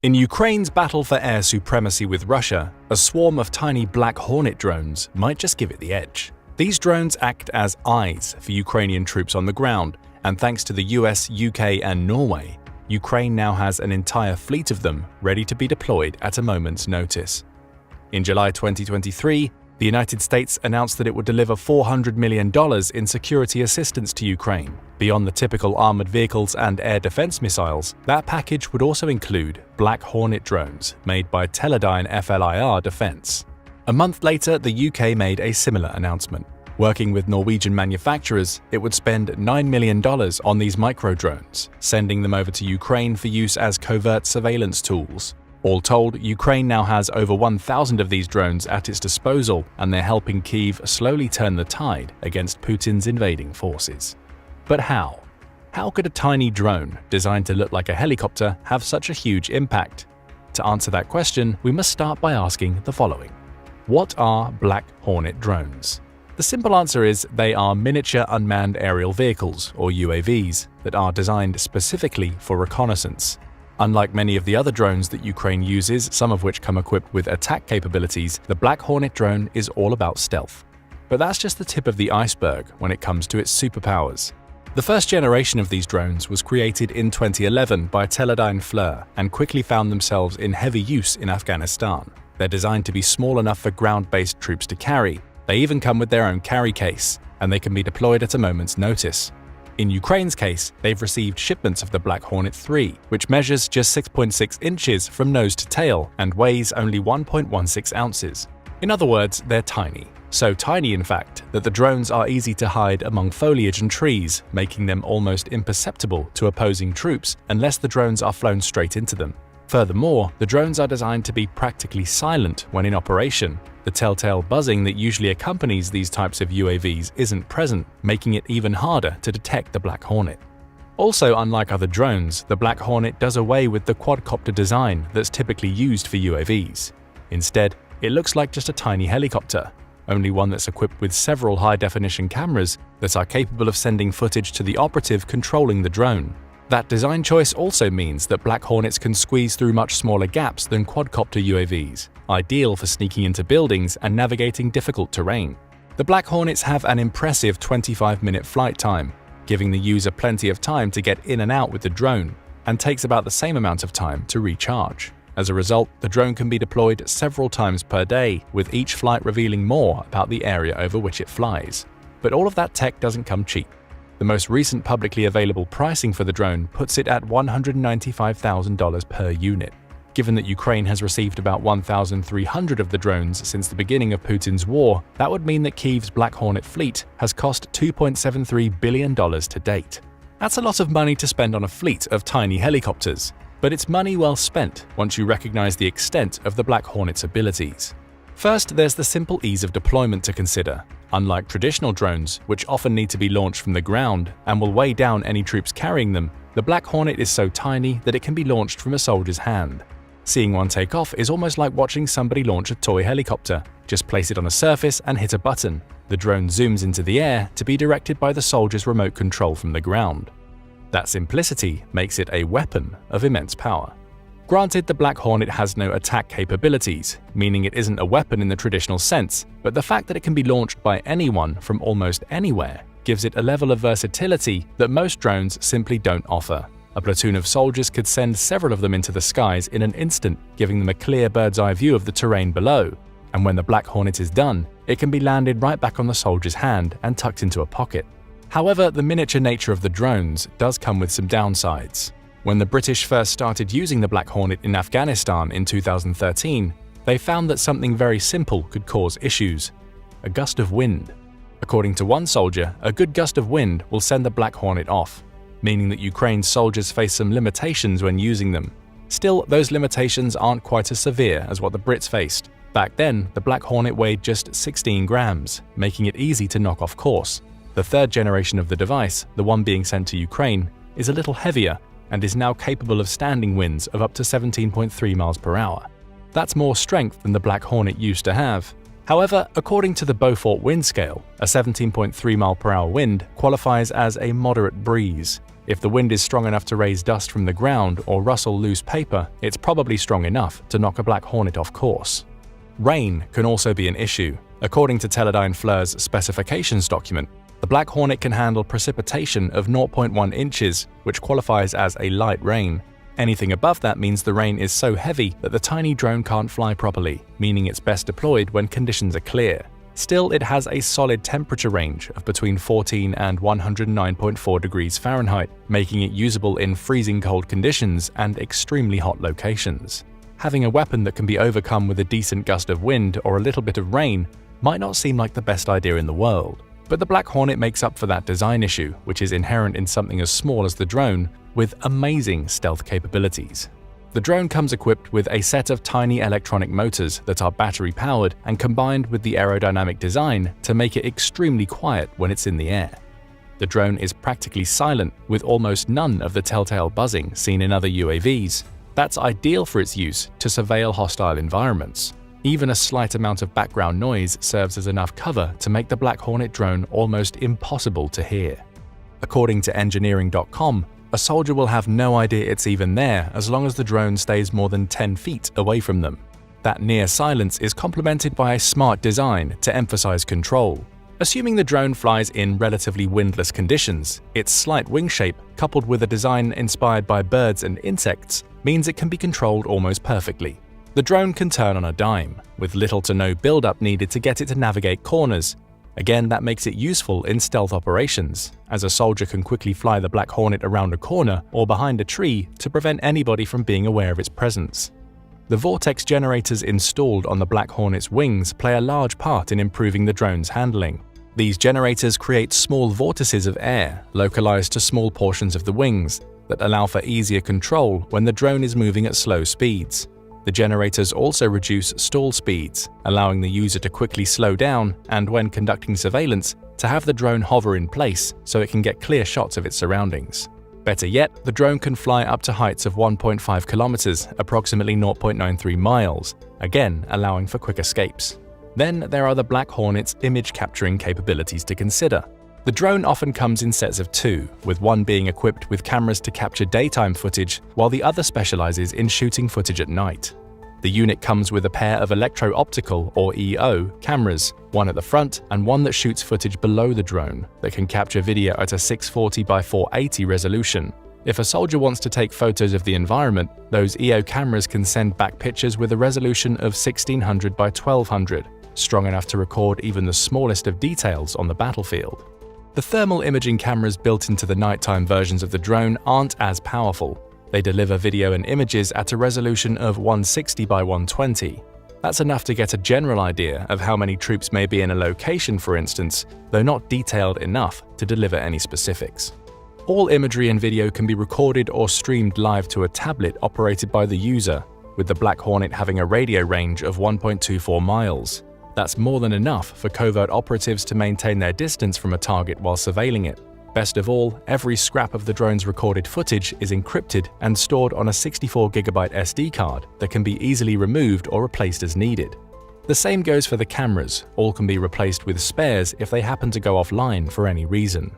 In Ukraine's battle for air supremacy with Russia, a swarm of tiny Black Hornet drones might just give it the edge. These drones act as eyes for Ukrainian troops on the ground, and thanks to the US, UK, and Norway, Ukraine now has an entire fleet of them ready to be deployed at a moment's notice. In July 2023, the United States announced that it would deliver $400 million in security assistance to Ukraine. Beyond the typical armored vehicles and air defense missiles, that package would also include Black Hornet drones made by Teledyne FLIR Defense. A month later, the UK made a similar announcement. Working with Norwegian manufacturers, it would spend $9 million on these micro-drones, sending them over to Ukraine for use as covert surveillance tools. All told, Ukraine now has over 1,000 of these drones at its disposal, and they're helping Kyiv slowly turn the tide against Putin's invading forces. But how? How could a tiny drone, designed to look like a helicopter, have such a huge impact? To answer that question, we must start by asking the following. What are Black Hornet drones? The simple answer is they are miniature unmanned aerial vehicles, or UAVs, that are designed specifically for reconnaissance. Unlike many of the other drones that Ukraine uses, some of which come equipped with attack capabilities, the Black Hornet drone is all about stealth. But that's just the tip of the iceberg when it comes to its superpowers. The first generation of these drones was created in 2011 by Teledyne FLIR and quickly found themselves in heavy use in Afghanistan. They're designed to be small enough for ground-based troops to carry. They even come with their own carry case, and they can be deployed at a moment's notice. In Ukraine's case, they've received shipments of the Black Hornet 3, which measures just 6.6 inches from nose to tail and weighs only 1.16 ounces. In other words, they're tiny. So tiny, in fact, that the drones are easy to hide among foliage and trees, making them almost imperceptible to opposing troops unless the drones are flown straight into them. Furthermore, the drones are designed to be practically silent when in operation. The telltale buzzing that usually accompanies these types of UAVs isn't present, making it even harder to detect the Black Hornet. Also, unlike other drones, the Black Hornet does away with the quadcopter design that's typically used for UAVs. Instead, it looks like just a tiny helicopter, only one that's equipped with several high-definition cameras that are capable of sending footage to the operative controlling the drone. That design choice also means that Black Hornets can squeeze through much smaller gaps than quadcopter UAVs, ideal for sneaking into buildings and navigating difficult terrain. The Black Hornets have an impressive 25-minute flight time, giving the user plenty of time to get in and out with the drone, and takes about the same amount of time to recharge. As a result, the drone can be deployed several times per day, with each flight revealing more about the area over which it flies. But all of that tech doesn't come cheap. The most recent publicly available pricing for the drone puts it at $195,000 per unit. Given that Ukraine has received about 1,300 of the drones since the beginning of Putin's war, that would mean that Kyiv's Black Hornet fleet has cost $2.73 billion to date. That's a lot of money to spend on a fleet of tiny helicopters, but it's money well spent once you recognize the extent of the Black Hornet's abilities. First, there's the simple ease of deployment to consider. Unlike traditional drones, which often need to be launched from the ground and will weigh down any troops carrying them, the Black Hornet is so tiny that it can be launched from a soldier's hand. Seeing one take off is almost like watching somebody launch a toy helicopter. Just place it on a surface and hit a button. The drone zooms into the air to be directed by the soldier's remote control from the ground. That simplicity makes it a weapon of immense power. Granted, the Black Hornet has no attack capabilities, meaning it isn't a weapon in the traditional sense, but the fact that it can be launched by anyone from almost anywhere gives it a level of versatility that most drones simply don't offer. A platoon of soldiers could send several of them into the skies in an instant, giving them a clear bird's-eye view of the terrain below. And when the Black Hornet is done, it can be landed right back on the soldier's hand and tucked into a pocket. However, the miniature nature of the drones does come with some downsides. When the British first started using the Black Hornet in Afghanistan in 2013, they found that something very simple could cause issues: a gust of wind. According to one soldier, a good gust of wind will send the Black Hornet off, meaning that Ukraine's soldiers face some limitations when using them. Still, those limitations aren't quite as severe as what the Brits faced. Back then, the Black Hornet weighed just 16 grams, making it easy to knock off course. The third generation of the device, the one being sent to Ukraine, is a little heavier and is now capable of standing winds of up to 17.3 miles per hour. That's more strength than the Black Hornet used to have. However, according to the Beaufort wind scale, a 17.3 mile per hour wind qualifies as a moderate breeze. If the wind is strong enough to raise dust from the ground or rustle loose paper, it's probably strong enough to knock a Black Hornet off course. Rain can also be an issue. According to Teledyne FLIR's specifications document, the Black Hornet can handle precipitation of 0.1 inches, which qualifies as a light rain. Anything above that means the rain is so heavy that the tiny drone can't fly properly, meaning it's best deployed when conditions are clear. Still, it has a solid temperature range of between 14 and 109.4 degrees Fahrenheit, making it usable in freezing cold conditions and extremely hot locations. Having a weapon that can be overcome with a decent gust of wind or a little bit of rain might not seem like the best idea in the world. But the Black Hornet makes up for that design issue, which is inherent in something as small as the drone, with amazing stealth capabilities. The drone comes equipped with a set of tiny electronic motors that are battery-powered and combined with the aerodynamic design to make it extremely quiet when it's in the air. The drone is practically silent, with almost none of the telltale buzzing seen in other UAVs. That's ideal for its use to surveil hostile environments. Even a slight amount of background noise serves as enough cover to make the Black Hornet drone almost impossible to hear. According to engineering.com, a soldier will have no idea it's even there as long as the drone stays more than 10 feet away from them. That near silence is complemented by a smart design to emphasize control. Assuming the drone flies in relatively windless conditions, its slight wing shape, coupled with a design inspired by birds and insects, means it can be controlled almost perfectly. The drone can turn on a dime, with little to no build-up needed to get it to navigate corners. Again, that makes it useful in stealth operations, as a soldier can quickly fly the Black Hornet around a corner or behind a tree to prevent anybody from being aware of its presence. The vortex generators installed on the Black Hornet's wings play a large part in improving the drone's handling. These generators create small vortices of air localized to small portions of the wings that allow for easier control when the drone is moving at slow speeds. The generators also reduce stall speeds, allowing the user to quickly slow down and, when conducting surveillance, to have the drone hover in place so it can get clear shots of its surroundings. Better yet, the drone can fly up to heights of 1.5 kilometers, approximately 0.93 miles, again allowing for quick escapes. Then there are the Black Hornet's image capturing capabilities to consider. The drone often comes in sets of two, with one being equipped with cameras to capture daytime footage, while the other specializes in shooting footage at night. The unit comes with a pair of electro-optical, or EO, cameras, one at the front and one that shoots footage below the drone that can capture video at a 640 by 480 resolution. If a soldier wants to take photos of the environment, those EO cameras can send back pictures with a resolution of 1600 by 1200, strong enough to record even the smallest of details on the battlefield. The thermal imaging cameras built into the nighttime versions of the drone aren't as powerful. They deliver video and images at a resolution of 160 by 120. That's enough to get a general idea of how many troops may be in a location, for instance, though not detailed enough to deliver any specifics. All imagery and video can be recorded or streamed live to a tablet operated by the user, with the Black Hornet having a radio range of 1.24 miles. That's more than enough for covert operatives to maintain their distance from a target while surveilling it. Best of all, every scrap of the drone's recorded footage is encrypted and stored on a 64GB SD card that can be easily removed or replaced as needed. The same goes for the cameras, all can be replaced with spares if they happen to go offline for any reason.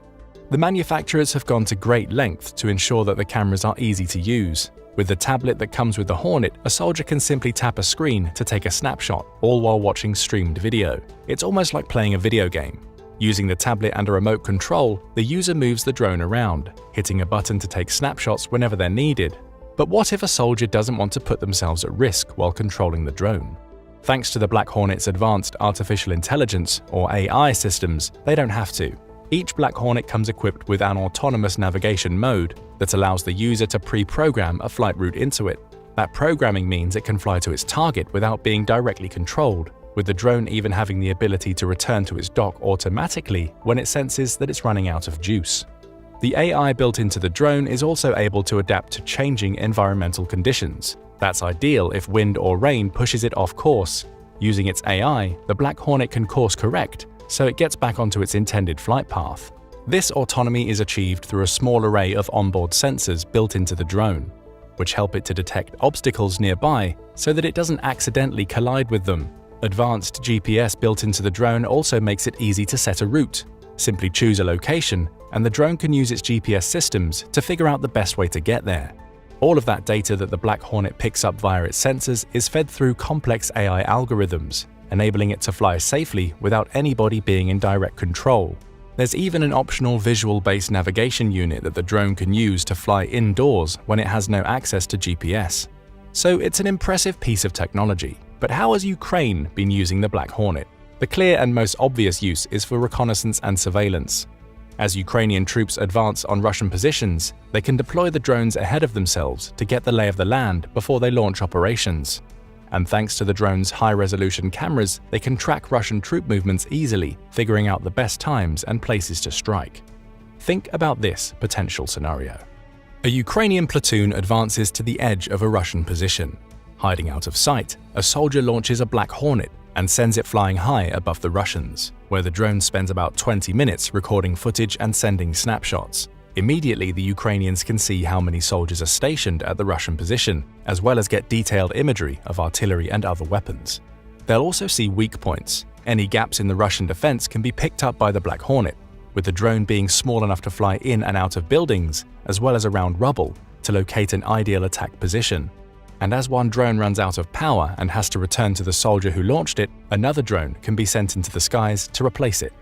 The manufacturers have gone to great length to ensure that the cameras are easy to use. With the tablet that comes with the Hornet, a soldier can simply tap a screen to take a snapshot, all while watching streamed video. It's almost like playing a video game. Using the tablet and a remote control, the user moves the drone around, hitting a button to take snapshots whenever they're needed. But what if a soldier doesn't want to put themselves at risk while controlling the drone? Thanks to the Black Hornet's advanced artificial intelligence, or AI systems, they don't have to. Each Black Hornet comes equipped with an autonomous navigation mode that allows the user to pre-program a flight route into it. That programming means it can fly to its target without being directly controlled, with the drone even having the ability to return to its dock automatically when it senses that it's running out of juice. The AI built into the drone is also able to adapt to changing environmental conditions. That's ideal if wind or rain pushes it off course. Using its AI, the Black Hornet can course correct, so it gets back onto its intended flight path. This autonomy is achieved through a small array of onboard sensors built into the drone, which help it to detect obstacles nearby so that it doesn't accidentally collide with them. Advanced GPS built into the drone also makes it easy to set a route. Simply choose a location, and the drone can use its GPS systems to figure out the best way to get there. All of that data that the Black Hornet picks up via its sensors is fed through complex AI algorithms, enabling it to fly safely without anybody being in direct control. There's even an optional visual-based navigation unit that the drone can use to fly indoors when it has no access to GPS. So it's an impressive piece of technology. But how has Ukraine been using the Black Hornet? The clear and most obvious use is for reconnaissance and surveillance. As Ukrainian troops advance on Russian positions, they can deploy the drones ahead of themselves to get the lay of the land before they launch operations. And thanks to the drones' high-resolution cameras, they can track Russian troop movements easily, figuring out the best times and places to strike. Think about this potential scenario. A Ukrainian platoon advances to the edge of a Russian position. Hiding out of sight, a soldier launches a Black Hornet and sends it flying high above the Russians, where the drone spends about 20 minutes recording footage and sending snapshots. Immediately, the Ukrainians can see how many soldiers are stationed at the Russian position, as well as get detailed imagery of artillery and other weapons. They'll also see weak points. Any gaps in the Russian defense can be picked up by the Black Hornet, with the drone being small enough to fly in and out of buildings, as well as around rubble, to locate an ideal attack position. And as one drone runs out of power and has to return to the soldier who launched it, another drone can be sent into the skies to replace it.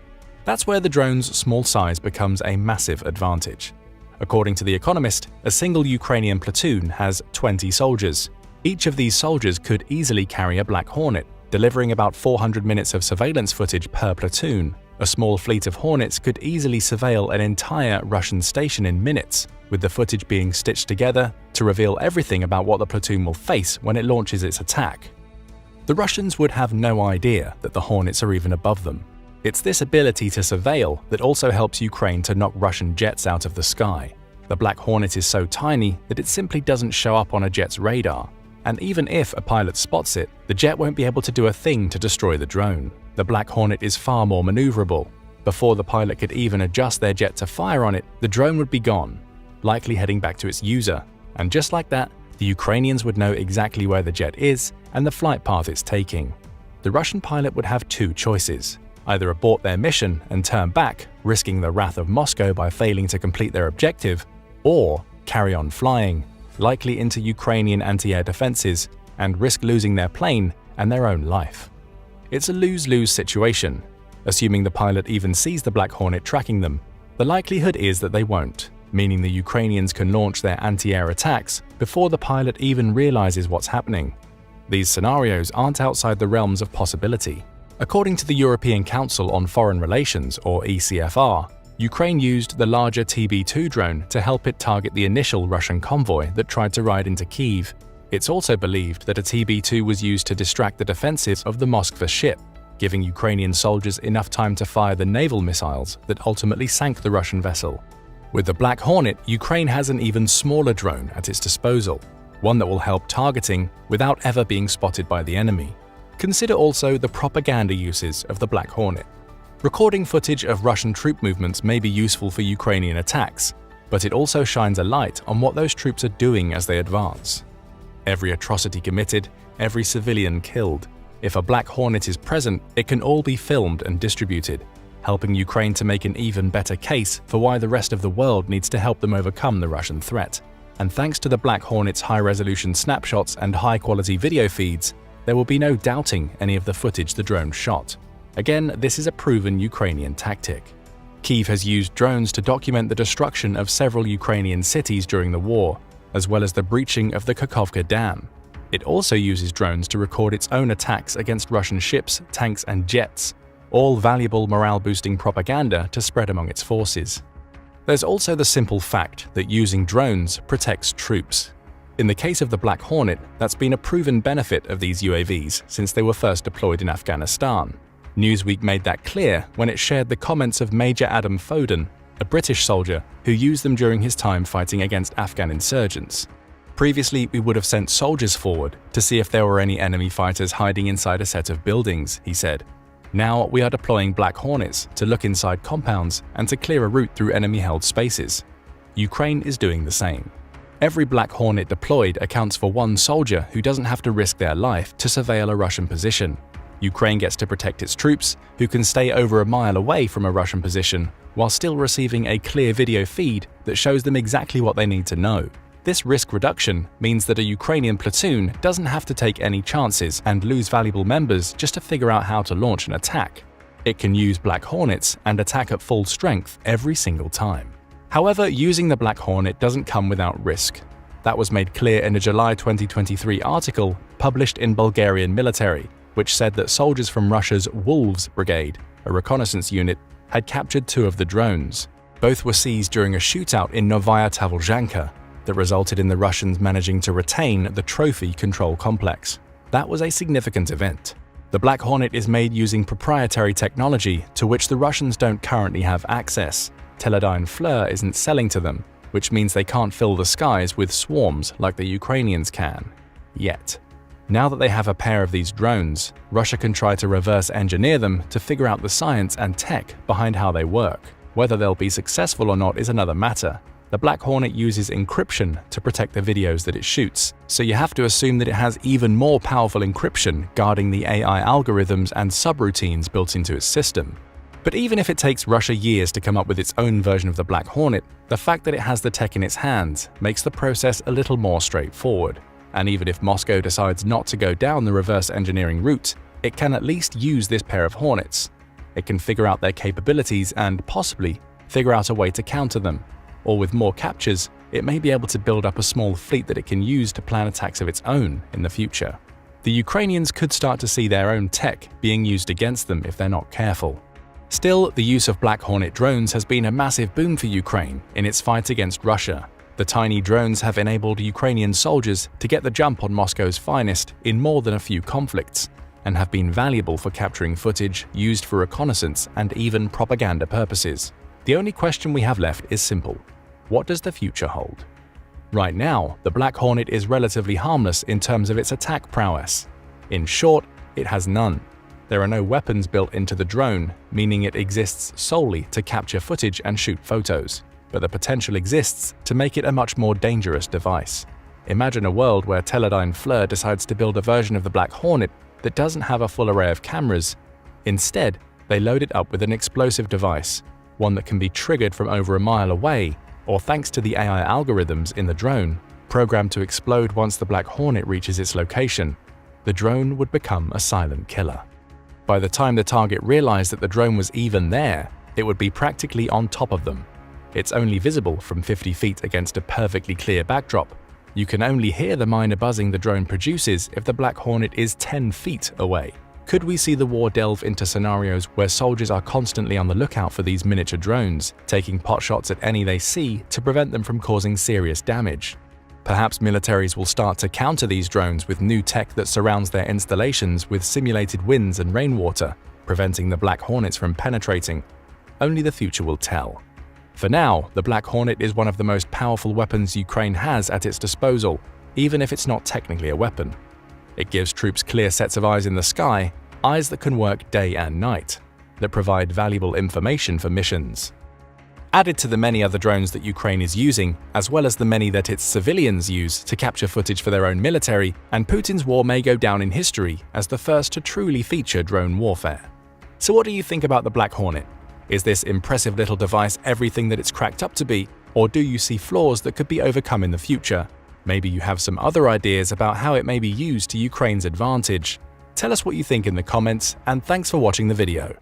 That's where the drone's small size becomes a massive advantage. According to The Economist, a single Ukrainian platoon has 20 soldiers. Each of these soldiers could easily carry a Black Hornet, delivering about 400 minutes of surveillance footage per platoon. A small fleet of Hornets could easily surveil an entire Russian station in minutes, with the footage being stitched together to reveal everything about what the platoon will face when it launches its attack. The Russians would have no idea that the Hornets are even above them. It's this ability to surveil that also helps Ukraine to knock Russian jets out of the sky. The Black Hornet is so tiny that it simply doesn't show up on a jet's radar. And even if a pilot spots it, the jet won't be able to do a thing to destroy the drone. The Black Hornet is far more maneuverable. Before the pilot could even adjust their jet to fire on it, the drone would be gone, likely heading back to its user. And just like that, the Ukrainians would know exactly where the jet is and the flight path it's taking. The Russian pilot would have two choices: either abort their mission and turn back, risking the wrath of Moscow by failing to complete their objective, or carry on flying, likely into Ukrainian anti-air defenses, and risk losing their plane and their own life. It's a lose-lose situation. Assuming the pilot even sees the Black Hornet tracking them, the likelihood is that they won't, meaning the Ukrainians can launch their anti-air attacks before the pilot even realizes what's happening. These scenarios aren't outside the realms of possibility. According to the European Council on Foreign Relations, or ECFR, Ukraine used the larger TB2 drone to help it target the initial Russian convoy that tried to ride into Kyiv. It's also believed that a TB2 was used to distract the defenses of the Moskva ship, giving Ukrainian soldiers enough time to fire the naval missiles that ultimately sank the Russian vessel. With the Black Hornet, Ukraine has an even smaller drone at its disposal, one that will help targeting without ever being spotted by the enemy. Consider also the propaganda uses of the Black Hornet. Recording footage of Russian troop movements may be useful for Ukrainian attacks, but it also shines a light on what those troops are doing as they advance. Every atrocity committed, every civilian killed. If a Black Hornet is present, it can all be filmed and distributed, helping Ukraine to make an even better case for why the rest of the world needs to help them overcome the Russian threat. And thanks to the Black Hornet's high-resolution snapshots and high-quality video feeds, there will be no doubting any of the footage the drone shot. Again, this is a proven Ukrainian tactic. Kyiv has used drones to document the destruction of several Ukrainian cities during the war, as well as the breaching of the Kakhovka Dam. It also uses drones to record its own attacks against Russian ships, tanks, and jets, all valuable morale-boosting propaganda to spread among its forces. There's also the simple fact that using drones protects troops. In the case of the Black Hornet, that's been a proven benefit of these UAVs since they were first deployed in Afghanistan. Newsweek made that clear when it shared the comments of Major Adam Foden, a British soldier who used them during his time fighting against Afghan insurgents. Previously, we would have sent soldiers forward to see if there were any enemy fighters hiding inside a set of buildings, he said. Now we are deploying Black Hornets to look inside compounds and to clear a route through enemy-held spaces. Ukraine is doing the same. Every Black Hornet deployed accounts for one soldier who doesn't have to risk their life to surveil a Russian position. Ukraine gets to protect its troops, who can stay over a mile away from a Russian position, while still receiving a clear video feed that shows them exactly what they need to know. This risk reduction means that a Ukrainian platoon doesn't have to take any chances and lose valuable members just to figure out how to launch an attack. It can use Black Hornets and attack at full strength every single time. However, using the Black Hornet doesn't come without risk. That was made clear in a July 2023 article published in Bulgarian Military, which said that soldiers from Russia's Wolves Brigade, a reconnaissance unit, had captured 2 of the drones. Both were seized during a shootout in Novaya Tavlzhanka that resulted in the Russians managing to retain the trophy control complex. That was a significant event. The Black Hornet is made using proprietary technology to which the Russians don't currently have access. Teledyne FLIR isn't selling to them, which means they can't fill the skies with swarms like the Ukrainians can. Yet. Now that they have a pair of these drones, Russia can try to reverse engineer them to figure out the science and tech behind how they work. Whether they'll be successful or not is another matter. The Black Hornet uses encryption to protect the videos that it shoots, so you have to assume that it has even more powerful encryption guarding the AI algorithms and subroutines built into its system. But even if it takes Russia years to come up with its own version of the Black Hornet, the fact that it has the tech in its hands makes the process a little more straightforward. And even if Moscow decides not to go down the reverse engineering route, it can at least use this pair of Hornets. It can figure out their capabilities and, possibly, figure out a way to counter them. Or with more captures, it may be able to build up a small fleet that it can use to plan attacks of its own in the future. The Ukrainians could start to see their own tech being used against them if they're not careful. Still, the use of Black Hornet drones has been a massive boom for Ukraine in its fight against Russia. The tiny drones have enabled Ukrainian soldiers to get the jump on Moscow's finest in more than a few conflicts, and have been valuable for capturing footage used for reconnaissance and even propaganda purposes. The only question we have left is simple. What does the future hold? Right now, the Black Hornet is relatively harmless in terms of its attack prowess. In short, it has none. There are no weapons built into the drone, meaning it exists solely to capture footage and shoot photos. But the potential exists to make it a much more dangerous device. Imagine a world where Teledyne FLIR decides to build a version of the Black Hornet that doesn't have a full array of cameras. Instead, they load it up with an explosive device, one that can be triggered from over a mile away, or thanks to the AI algorithms in the drone, programmed to explode once the Black Hornet reaches its location. The drone would become a silent killer. By the time the target realized that the drone was even there, it would be practically on top of them. It's only visible from 50 feet against a perfectly clear backdrop. You can only hear the minor buzzing the drone produces if the Black Hornet is 10 feet away. Could we see the war delve into scenarios where soldiers are constantly on the lookout for these miniature drones, taking potshots at any they see to prevent them from causing serious damage? Perhaps militaries will start to counter these drones with new tech that surrounds their installations with simulated winds and rainwater, preventing the Black Hornets from penetrating. Only the future will tell. For now, the Black Hornet is one of the most powerful weapons Ukraine has at its disposal, even if it's not technically a weapon. It gives troops clear sets of eyes in the sky, eyes that can work day and night, that provide valuable information for missions. Added to the many other drones that Ukraine is using, as well as the many that its civilians use to capture footage for their own military, and Putin's war may go down in history as the first to truly feature drone warfare. So what do you think about the Black Hornet? Is this impressive little device everything that it's cracked up to be, or do you see flaws that could be overcome in the future? Maybe you have some other ideas about how it may be used to Ukraine's advantage. Tell us what you think in the comments, and thanks for watching the video.